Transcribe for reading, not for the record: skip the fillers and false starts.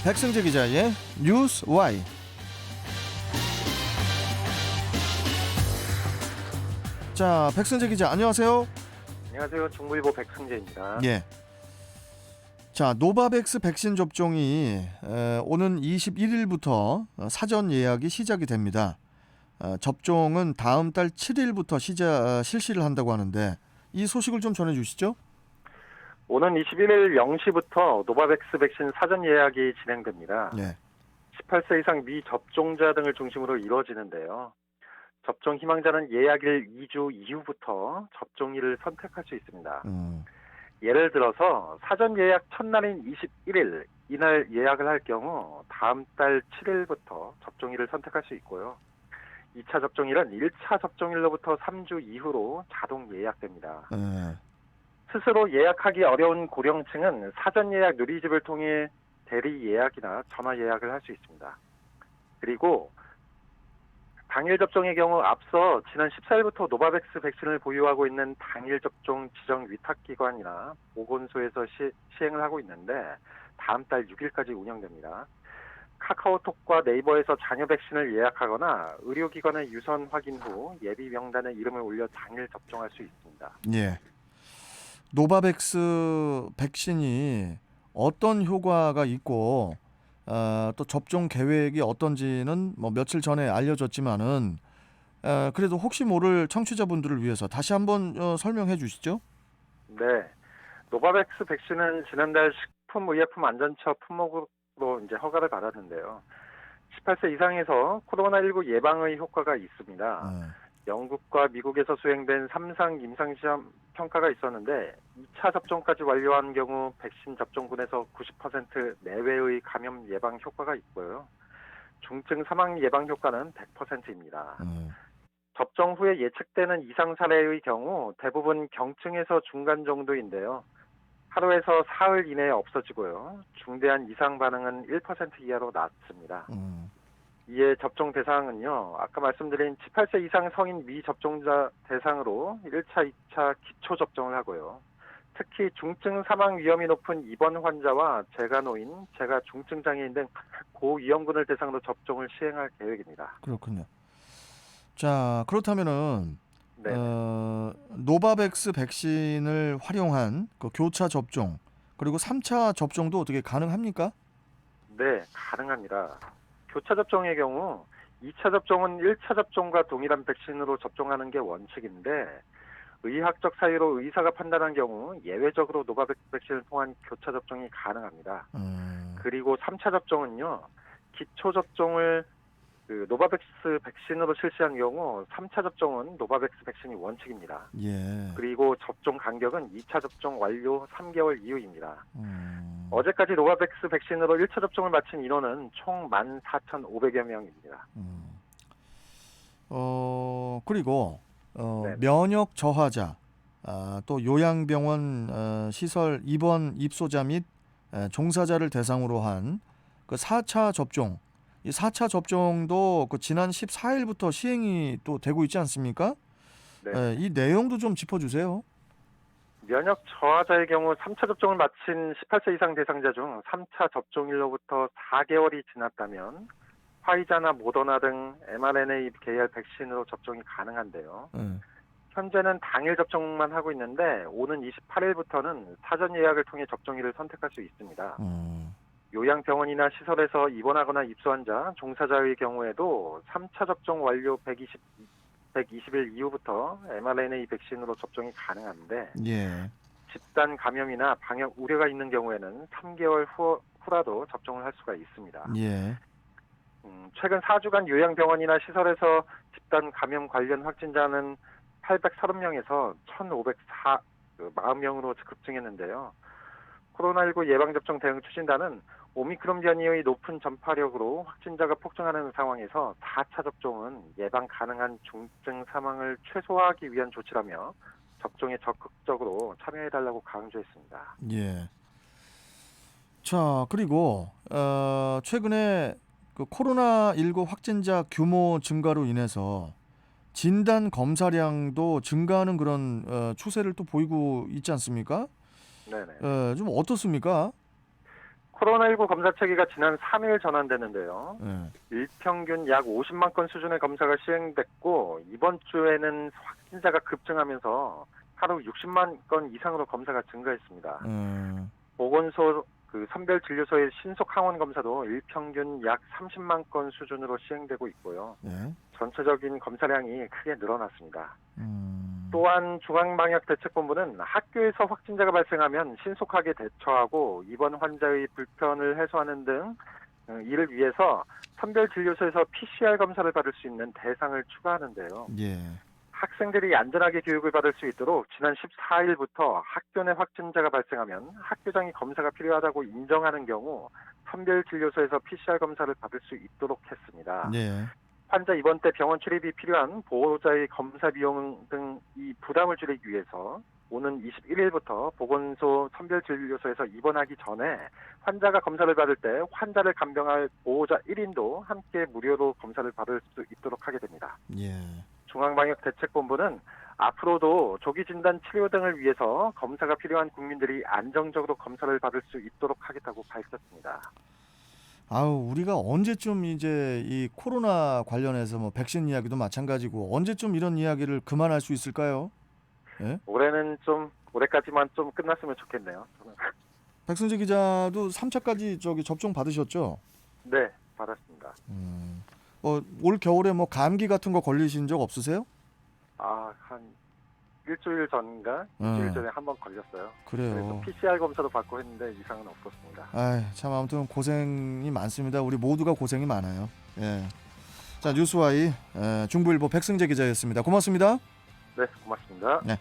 백승재 기자의 뉴스 Y. 자, 백승재 기자 안녕하세요. 안녕하세요. 중부일보 백승재입니다. 예. 자, 노바백스 백신 접종이 오는 21일부터 사전 예약이 시작이 됩니다. 접종은 다음 달 7일부터 실시를 한다고 하는데 이 소식을 좀 전해주시죠. 오는 21일 0시부터 노바백스 백신 사전 예약이 진행됩니다. 네. 18세 이상 미접종자 등을 중심으로 이루어지는데요. 접종 희망자는 예약일 2주 이후부터 접종일을 선택할 수 있습니다. 예를 들어서 사전 예약 첫날인 21일 이날 예약을 할 경우 다음 달 7일부터 접종일을 선택할 수 있고요. 2차 접종일은 1차 접종일로부터 3주 이후로 자동 예약됩니다. 스스로 예약하기 어려운 고령층은 사전 예약 누리집을 통해 대리 예약이나 전화 예약을 할 수 있습니다. 그리고 당일 접종의 경우 앞서 지난 14일부터 노바백스 백신을 보유하고 있는 당일 접종 지정 위탁기관이나 보건소에서 시행을 하고 있는데 다음 달 6일까지 운영됩니다. 카카오톡과 네이버에서 자녀 백신을 예약하거나 의료기관의 유선 확인 후 예비 명단에 이름을 올려 당일 접종할 수 있습니다. 예. 노바백스 백신이 어떤 효과가 있고 또 접종 계획이 어떤지는 뭐 며칠 전에 알려졌지만은 그래도 혹시 모를 청취자분들을 위해서 다시 한번 설명해 주시죠. 네, 노바백스 백신은 지난달 식품의약품안전처 품목으로 이제 허가를 받았는데요. 18세 이상에서 코로나19 예방의 효과가 있습니다. 영국과 미국에서 수행된 3상 임상시험 평가가 있었는데 2차 접종까지 완료한 경우 백신 접종군에서 90% 내외의 감염 예방 효과가 있고요. 중증 사망 예방 효과는 100%입니다. 접종 후에 예측되는 이상 사례의 경우 대부분 경증에서 중간 정도인데요. 하루에서 사흘 이내에 없어지고요. 중대한 이상 반응은 1% 이하로 낮습니다. 이에 접종 대상은요, 아까 말씀드린 18세 이상 성인 미접종자 대상으로 1차, 2차 기초 접종을 하고요. 특히 중증 사망 위험이 높은 입원 환자와 재간호인, 재가중증 장애인 등 고위험군을 대상으로 접종을 시행할 계획입니다. 그렇군요. 자, 그렇다면은 네. 노바백스 백신을 활용한 그 교차 접종 그리고 3차 접종도 어떻게 가능합니까? 네, 가능합니다. 교차 접종의 경우 2차 접종은 1차 접종과 동일한 백신으로 접종하는 게 원칙인데 의학적 사유로 의사가 판단한 경우 예외적으로 노바백스 백신을 통한 교차 접종이 가능합니다. 그리고 3차 접종은요. 기초 접종을 노바백스 백신으로 실시한 경우 3차 접종은 노바백스 백신이 원칙입니다. 예. 그리고 접종 간격은 2차 접종 완료 3개월 이후입니다. 어제까지 노바백스 백신으로 1차 접종을 마친 인원은 총 14,500여 명입니다. 그리고 면역 저하자, 또 요양병원 시설 입원 입소자 및 종사자를 대상으로 한 그 4차 접종, 이 4차 접종도 그 지난 14일부터 시행이 또 되고 있지 않습니까? 네. 이 내용도 좀 짚어주세요. 면역 저하자의 경우 3차 접종을 마친 18세 이상 대상자 중 3차 접종일로부터 4개월이 지났다면 화이자나 모더나 등 mRNA 계열 백신으로 접종이 가능한데요. 현재는 당일 접종만 하고 있는데 오는 28일부터는 사전 예약을 통해 접종일을 선택할 수 있습니다. 요양병원이나 시설에서 입원하거나 입소한 자, 종사자의 경우에도 3차 접종 완료 120일 이후부터 mRNA 백신으로 접종이 가능한데 예. 집단 감염이나 방역 우려가 있는 경우에는 3개월 후라도 접종을 할 수가 있습니다. 예. 최근 4주간 요양병원이나 시설에서 집단 감염 관련 확진자는 830명에서 1,540명으로 급증했는데요. 코로나19 예방접종 대응 추진단은 오미크론 변이의 높은 전파력으로 확진자가 폭증하는 상황에서 4차 접종은 예방 가능한 중증 사망을 최소화하기 위한 조치라며 접종에 적극적으로 참여해달라고 강조했습니다. 예. 자, 그리고 최근에 그 코로나19 확진자 규모 증가로 인해서 진단 검사량도 증가하는 그런 추세를 또 보이고 있지 않습니까? 네네. 좀 어떻습니까? 코로나19 검사 체계가 지난 3일 전환되는데요. 예. 일평균 약 50만 건 수준의 검사가 시행됐고 이번 주에는 확진자가 급증하면서 하루 60만 건 이상으로 검사가 증가했습니다. 보건소 선별진료소의 신속 항원 검사도 일평균 약 30만 건 수준으로 시행되고 있고요. 예. 전체적인 검사량이 크게 늘어났습니다. 음. 또한 중앙방역대책본부는 학교에서 확진자가 발생하면 신속하게 대처하고 입원 환자의 불편을 해소하는 등 이를 위해서 선별진료소에서 PCR 검사를 받을 수 있는 대상을 추가하는데요. 예. 학생들이 안전하게 교육을 받을 수 있도록 지난 14일부터 학교 내 확진자가 발생하면 학교장이 검사가 필요하다고 인정하는 경우 선별진료소에서 PCR 검사를 받을 수 있도록 했습니다. 예. 환자 입원 때 병원 출입이 필요한 보호자의 검사 비용 등 이 부담을 줄이기 위해서 오는 21일부터 보건소 선별진료소에서 입원하기 전에 환자가 검사를 받을 때 환자를 간병할 보호자 1인도 함께 무료로 검사를 받을 수 있도록 하게 됩니다. 예. 중앙방역대책본부는 앞으로도 조기 진단 치료 등을 위해서 검사가 필요한 국민들이 안정적으로 검사를 받을 수 있도록 하겠다고 밝혔습니다. 아우, 우리가 언제쯤 이제 이 코로나 관련해서 뭐 백신 이야기도 마찬가지고 언제쯤 이런 이야기를 그만할 수 있을까요? 예? 올해까지만 좀 끝났으면 좋겠네요. 저는. 백승재 기자도 3차까지 접종 받으셨죠? 네, 받았습니다. 올 겨울에 뭐 감기 같은 거 걸리신 적 없으세요? 한 일주일 전인가? 일주일 전에 한 번 걸렸어요. 그래서 그래요. PCR 검사도 받고 했는데 이상은 없었습니다. 참 아무튼 고생이 많습니다. 우리 모두가 고생이 많아요. 예. 자, 뉴스와이 중부일보 백승재 기자였습니다. 고맙습니다. 네, 고맙습니다. 네.